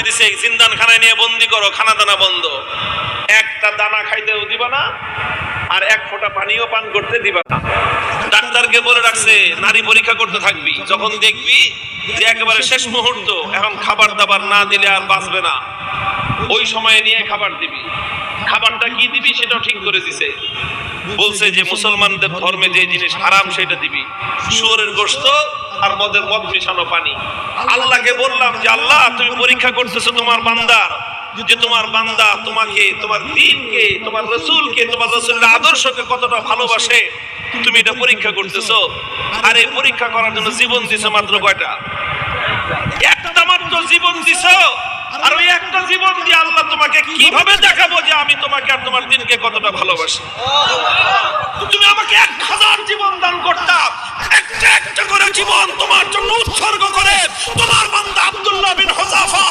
দিছে জিন্দান খানায় নিয়ে বন্দি করো, খানা দানা বন্ধ, একটা দানা খাইতেও দিবা না আর এক ফোঁটা পানিও পান করতে দিবা না। ডাক্তারকে বলে রাখছে নারী পরীক্ষা করতে থাকবি, যখন দেখবি যে একেবারে শেষ মুহূর্ত, এখন খাবার দাবার না দিলে আর বাঁচবে না, ওই সময়ে নিয়ে খাবার দিবি। খাবারটা কি দিবি সেটাও ঠিক করে দিছে, বলছে যে মুসলমানদের ধর্মে যে জিনিস হারাম সেটা দিবি, শুয়োরের গোশত আর মদ মিশানো পানি। আল্লাহকে বললাম যে আল্লাহ তুমি পরীক্ষা করতেছো তোমার বান্দার, যে তোমার বান্দা তোমাকে, তোমার দ্বীনকে, তোমার রাসূলকে, তোমার রাসূলের আদর্শকে কতটা ভালোবাসে, তুমি এটা পরীক্ষা করতেছো। আর এই পরীক্ষা করার জন্য জীবন দিছো মাত্র কয়টা? একটা মাত্র জীবন দিছো। আর ওই একটা জীবন দিয়ে আল্লাহ তোমাকে কিভাবে দেখাবো যে আমি তোমাকে আর তোমার দ্বীনকে কতটা ভালোবাসি? তুমি আমাকে 1000 জীবন দান করতাম, একটা একটা করে জীবন তোমার জন্য উৎসর্গ করে তোমার বান্দা আব্দুল্লাহ বিন হুযাফা